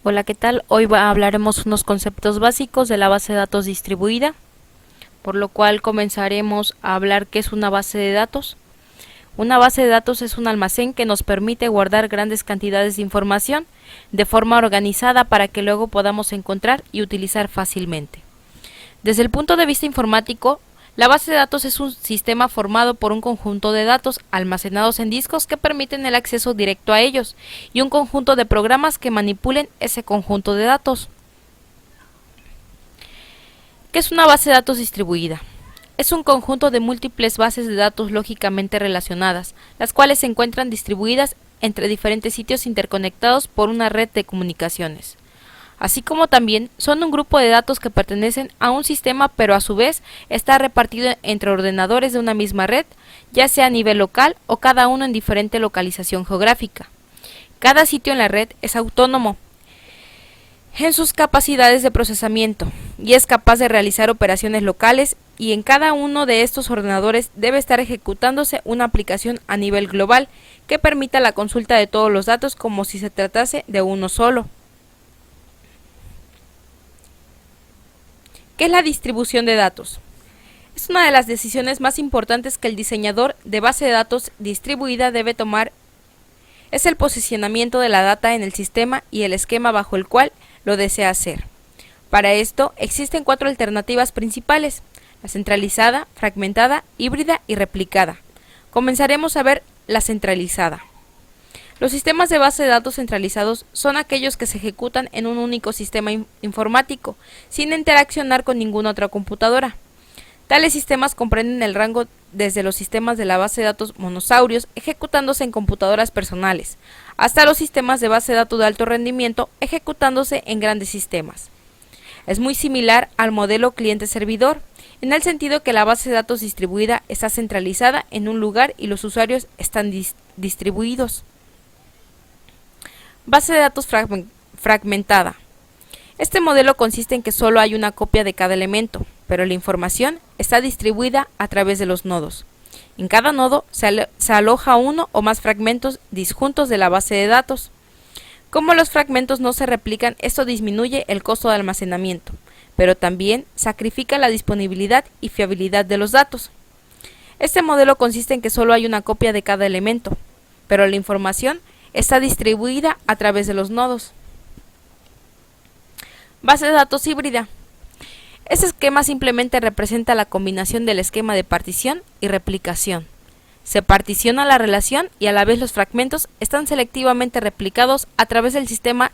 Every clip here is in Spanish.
Hola, ¿qué tal? Hoy hablaremos unos conceptos básicos de la base de datos distribuida, por lo cual comenzaremos a hablar qué es una base de datos. Una base de datos es un almacén que nos permite guardar grandes cantidades de información de forma organizada para que luego podamos encontrar y utilizar fácilmente. Desde el punto de vista informático, la base de datos es un sistema formado por un conjunto de datos almacenados en discos que permiten el acceso directo a ellos y un conjunto de programas que manipulen ese conjunto de datos. ¿Qué es una base de datos distribuida? Es un conjunto de múltiples bases de datos lógicamente relacionadas, las cuales se encuentran distribuidas entre diferentes sitios interconectados por una red de comunicaciones. Así como también son un grupo de datos que pertenecen a un sistema, pero a su vez está repartido entre ordenadores de una misma red, ya sea a nivel local o cada uno en diferente localización geográfica. Cada sitio en la red es autónomo en sus capacidades de procesamiento y es capaz de realizar operaciones locales, y en cada uno de estos ordenadores debe estar ejecutándose una aplicación a nivel global que permita la consulta de todos los datos como si se tratase de uno solo. ¿Qué es la distribución de datos? Es una de las decisiones más importantes que el diseñador de base de datos distribuida debe tomar. Es el posicionamiento de la data en el sistema y el esquema bajo el cual lo desea hacer. Para esto existen 4 alternativas principales: la centralizada, fragmentada, híbrida y replicada. Comenzaremos a ver la centralizada. Los sistemas de base de datos centralizados son aquellos que se ejecutan en un único sistema informático, sin interaccionar con ninguna otra computadora. Tales sistemas comprenden el rango desde los sistemas de la base de datos monosaurios ejecutándose en computadoras personales, hasta los sistemas de base de datos de alto rendimiento ejecutándose en grandes sistemas. Es muy similar al modelo cliente-servidor, en el sentido que la base de datos distribuida está centralizada en un lugar y los usuarios están distribuidos. Base de datos fragmentada. Este modelo consiste en que solo hay una copia de cada elemento, pero la información está distribuida a través de los nodos. En cada nodo se aloja uno o más fragmentos disjuntos de la base de datos. Como los fragmentos no se replican, esto disminuye el costo de almacenamiento, pero también sacrifica la disponibilidad y fiabilidad de los datos. Este modelo consiste en que solo hay una copia de cada elemento, pero la información está distribuida a través de los nodos. Base de datos híbrida. Este esquema simplemente representa la combinación del esquema de partición y replicación. Se particiona la relación y a la vez los fragmentos están selectivamente replicados a través del sistema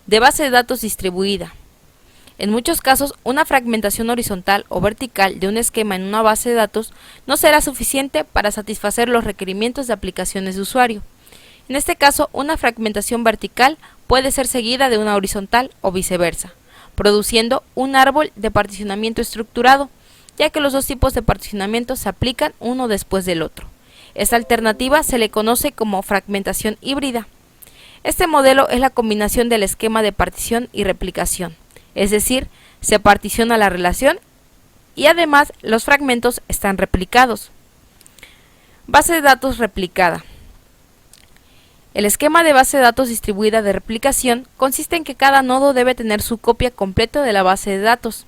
de base de datos distribuida. En muchos casos, una fragmentación horizontal o vertical de un esquema en una base de datos no será suficiente para satisfacer los requerimientos de aplicaciones de usuario. En este caso, una fragmentación vertical puede ser seguida de una horizontal o viceversa, produciendo un árbol de particionamiento estructurado, ya que los dos tipos de particionamiento se aplican uno después del otro. Esta alternativa se le conoce como fragmentación híbrida. Este modelo es la combinación del esquema de partición y replicación, es decir, se particiona la relación y además los fragmentos están replicados. Base de datos replicada. El esquema de base de datos distribuida de replicación consiste en que cada nodo debe tener su copia completa de la base de datos.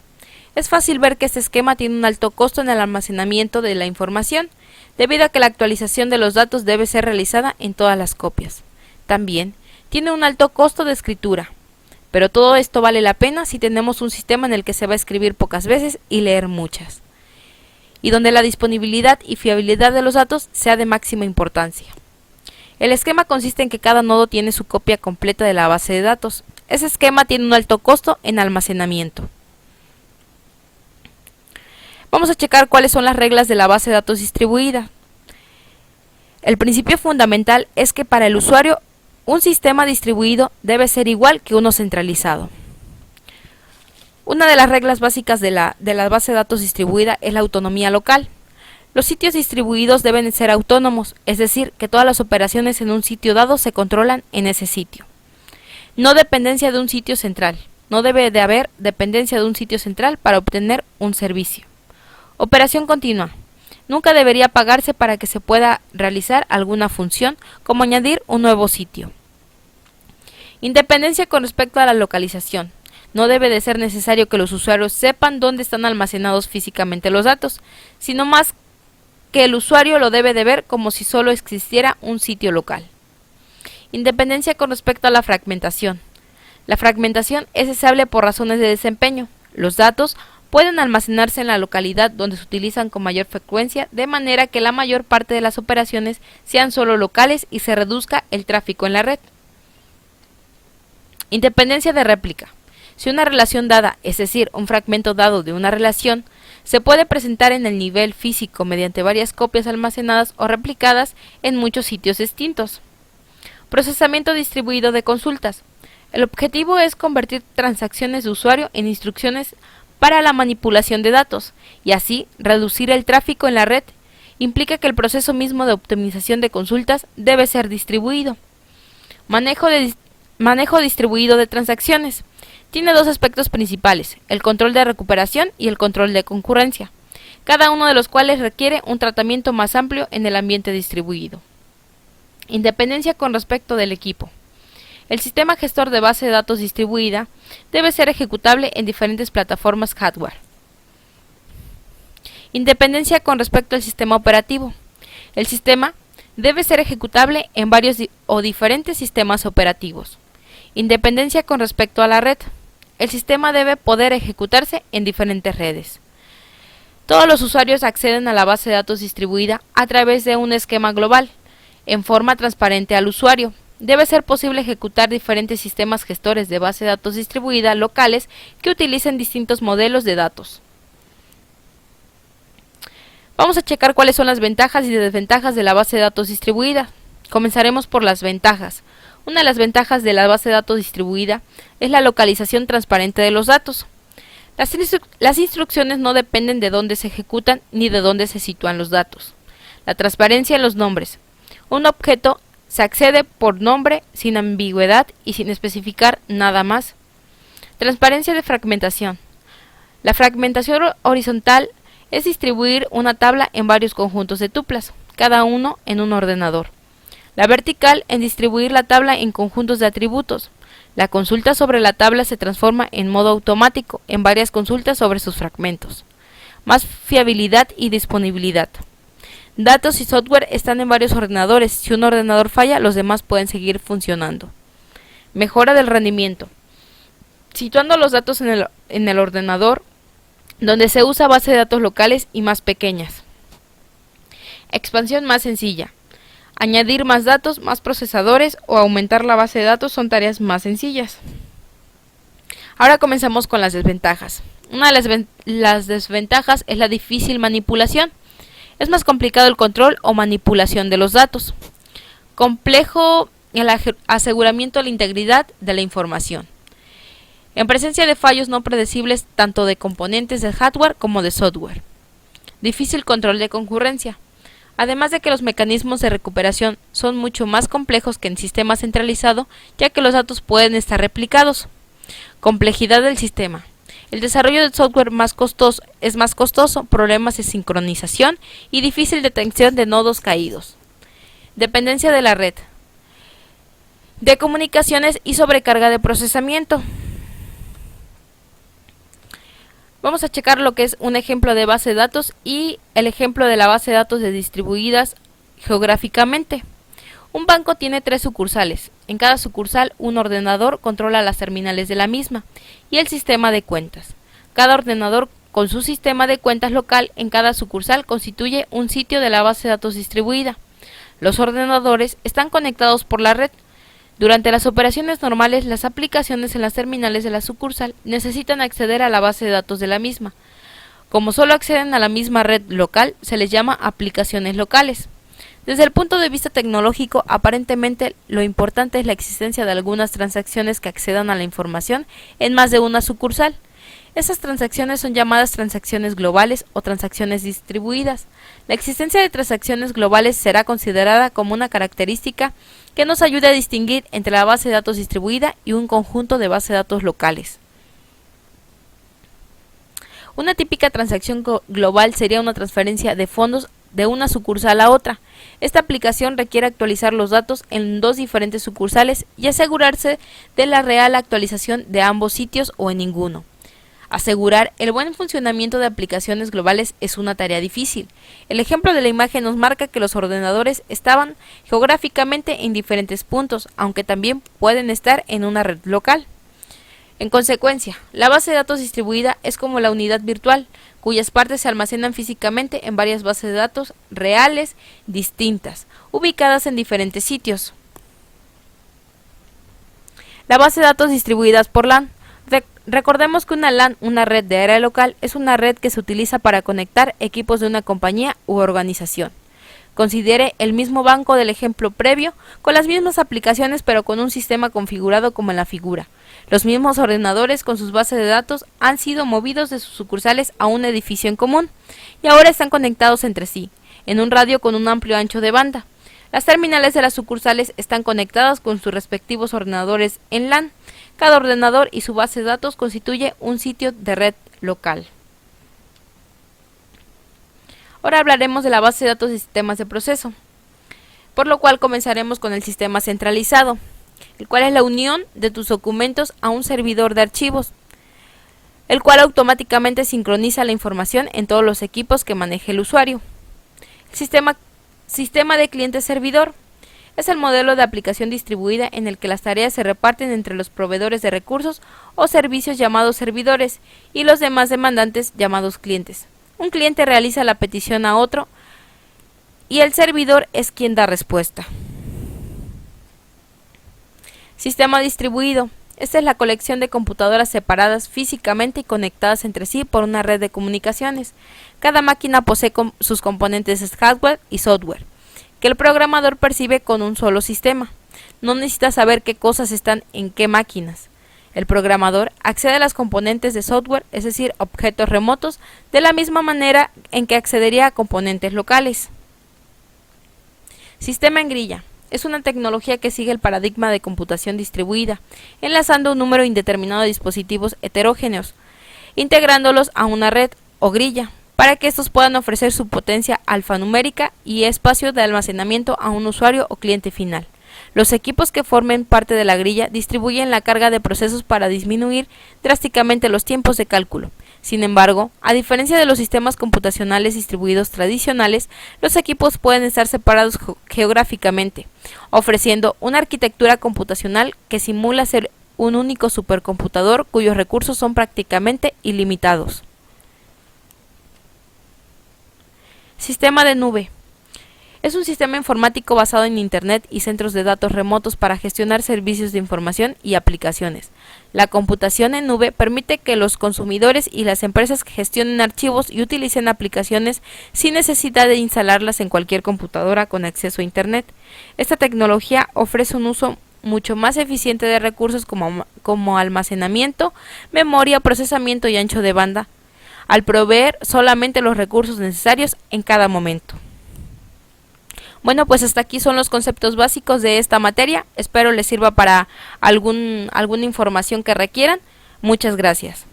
Es fácil ver que este esquema tiene un alto costo en el almacenamiento de la información, debido a que la actualización de los datos debe ser realizada en todas las copias. También tiene un alto costo de escritura, pero todo esto vale la pena si tenemos un sistema en el que se va a escribir pocas veces y leer muchas, y donde la disponibilidad y fiabilidad de los datos sea de máxima importancia. El esquema consiste en que cada nodo tiene su copia completa de la base de datos. Ese esquema tiene un alto costo en almacenamiento. Vamos a checar cuáles son las reglas de la base de datos distribuida. El principio fundamental es que para el usuario un sistema distribuido debe ser igual que uno centralizado. Una de las reglas básicas de la base de datos distribuida es la autonomía local. Los sitios distribuidos deben ser autónomos, es decir, que todas las operaciones en un sitio dado se controlan en ese sitio. No dependencia de un sitio central. No debe de haber dependencia de un sitio central para obtener un servicio. Operación continua. Nunca debería pagarse para que se pueda realizar alguna función, como añadir un nuevo sitio. Independencia con respecto a la localización. No debe de ser necesario que los usuarios sepan dónde están almacenados físicamente los datos, sino más que el usuario lo debe de ver como si solo existiera un sitio local. Independencia con respecto a la fragmentación. La fragmentación es deseable por razones de desempeño. Los datos pueden almacenarse en la localidad donde se utilizan con mayor frecuencia, de manera que la mayor parte de las operaciones sean solo locales y se reduzca el tráfico en la red. Independencia de réplica. Si una relación dada, es decir, un fragmento dado de una relación, se puede presentar en el nivel físico mediante varias copias almacenadas o replicadas en muchos sitios distintos. Procesamiento distribuido de consultas. El objetivo es convertir transacciones de usuario en instrucciones para la manipulación de datos, y así reducir el tráfico en la red. Implica que el proceso mismo de optimización de consultas debe ser distribuido. Manejo distribuido de transacciones. Tiene dos aspectos principales, el control de recuperación y el control de concurrencia, cada uno de los cuales requiere un tratamiento más amplio en el ambiente distribuido. Independencia con respecto del equipo. El sistema gestor de base de datos distribuida debe ser ejecutable en diferentes plataformas hardware. Independencia con respecto al sistema operativo. El sistema debe ser ejecutable en varios o diferentes sistemas operativos. Independencia con respecto a la red. El sistema debe poder ejecutarse en diferentes redes. Todos los usuarios acceden a la base de datos distribuida a través de un esquema global, en forma transparente al usuario. Debe ser posible ejecutar diferentes sistemas gestores de base de datos distribuida locales que utilicen distintos modelos de datos. Vamos a checar cuáles son las ventajas y desventajas de la base de datos distribuida. Comenzaremos por las ventajas. Una de las ventajas de la base de datos distribuida es la localización transparente de los datos. Las instrucciones no dependen de dónde se ejecutan ni de dónde se sitúan los datos. La transparencia en los nombres. Un objeto se accede por nombre sin ambigüedad y sin especificar nada más. Transparencia de fragmentación. La fragmentación horizontal es distribuir una tabla en varios conjuntos de tuplas, cada uno en un ordenador. La vertical en distribuir la tabla en conjuntos de atributos. La consulta sobre la tabla se transforma en modo automático en varias consultas sobre sus fragmentos. Más fiabilidad y disponibilidad. Datos y software están en varios ordenadores. Si un ordenador falla, los demás pueden seguir funcionando. Mejora del rendimiento. Situando los datos en el ordenador donde se usa base de datos locales y más pequeñas. Expansión más sencilla. Añadir más datos, más procesadores o aumentar la base de datos son tareas más sencillas. Ahora comenzamos con las desventajas. Una de las desventajas es la difícil manipulación. Es más complicado el control o manipulación de los datos. Complejo el aseguramiento de la integridad de la información. En presencia de fallos no predecibles tanto de componentes de hardware como de software. Difícil control de concurrencia. Además de que los mecanismos de recuperación son mucho más complejos que en sistema centralizado, ya que los datos pueden estar replicados. Complejidad del sistema. El desarrollo del software es más costoso, problemas de sincronización y difícil detección de nodos caídos. Dependencia de la red, de comunicaciones y sobrecarga de procesamiento. Vamos a checar lo que es un ejemplo de base de datos y el ejemplo de la base de datos de distribuidas geográficamente. Un banco tiene 3 sucursales. En cada sucursal, un ordenador controla las terminales de la misma y el sistema de cuentas. Cada ordenador con su sistema de cuentas local en cada sucursal constituye un sitio de la base de datos distribuida. Los ordenadores están conectados por la red. Durante las operaciones normales, las aplicaciones en las terminales de la sucursal necesitan acceder a la base de datos de la misma. Como solo acceden a la misma red local, se les llama aplicaciones locales. Desde el punto de vista tecnológico, aparentemente lo importante es la existencia de algunas transacciones que accedan a la información en más de una sucursal. Estas transacciones son llamadas transacciones globales o transacciones distribuidas. La existencia de transacciones globales será considerada como una característica que nos ayuda a distinguir entre la base de datos distribuida y un conjunto de bases de datos locales. Una típica transacción global sería una transferencia de fondos de una sucursal a otra. Esta aplicación requiere actualizar los datos en dos diferentes sucursales y asegurarse de la real actualización de ambos sitios o en ninguno. Asegurar el buen funcionamiento de aplicaciones globales es una tarea difícil. El ejemplo de la imagen nos marca que los ordenadores estaban geográficamente en diferentes puntos, aunque también pueden estar en una red local. En consecuencia, la base de datos distribuida es como la unidad virtual, cuyas partes se almacenan físicamente en varias bases de datos reales distintas, ubicadas en diferentes sitios. La base de datos distribuidas por LAN. Recordemos que una LAN, una red de área local, es una red que se utiliza para conectar equipos de una compañía u organización. Considere el mismo banco del ejemplo previo, con las mismas aplicaciones pero con un sistema configurado como en la figura. Los mismos ordenadores con sus bases de datos han sido movidos de sus sucursales a un edificio en común y ahora están conectados entre sí, en un radio con un amplio ancho de banda. Las terminales de las sucursales están conectadas con sus respectivos ordenadores en LAN. Cada ordenador y su base de datos constituye un sitio de red local. Ahora hablaremos de la base de datos y sistemas de proceso, por lo cual comenzaremos con el sistema centralizado, el cual es la unión de tus documentos a un servidor de archivos, el cual automáticamente sincroniza la información en todos los equipos que maneje el usuario. El sistema de cliente-servidor es el modelo de aplicación distribuida en el que las tareas se reparten entre los proveedores de recursos o servicios llamados servidores y los demás demandantes llamados clientes. Un cliente realiza la petición a otro y el servidor es quien da respuesta. Sistema distribuido. Esta es la colección de computadoras separadas físicamente y conectadas entre sí por una red de comunicaciones. Cada máquina posee sus componentes hardware y software, que el programador percibe con un solo sistema. No necesita saber qué cosas están en qué máquinas. El programador accede a las componentes de software, es decir, objetos remotos, de la misma manera en que accedería a componentes locales. Sistema en grilla. Es una tecnología que sigue el paradigma de computación distribuida, enlazando un número indeterminado de dispositivos heterogéneos, integrándolos a una red o grilla, para que estos puedan ofrecer su potencia alfanumérica y espacio de almacenamiento a un usuario o cliente final. Los equipos que formen parte de la grilla distribuyen la carga de procesos para disminuir drásticamente los tiempos de cálculo. Sin embargo, a diferencia de los sistemas computacionales distribuidos tradicionales, los equipos pueden estar separados geográficamente, ofreciendo una arquitectura computacional que simula ser un único supercomputador cuyos recursos son prácticamente ilimitados. Sistema de nube. Es un sistema informático basado en Internet y centros de datos remotos para gestionar servicios de información y aplicaciones. La computación en nube permite que los consumidores y las empresas gestionen archivos y utilicen aplicaciones sin necesidad de instalarlas en cualquier computadora con acceso a Internet. Esta tecnología ofrece un uso mucho más eficiente de recursos como almacenamiento, memoria, procesamiento y ancho de banda, al proveer solamente los recursos necesarios en cada momento. Bueno, pues hasta aquí son los conceptos básicos de esta materia. Espero les sirva para alguna información que requieran. Muchas gracias.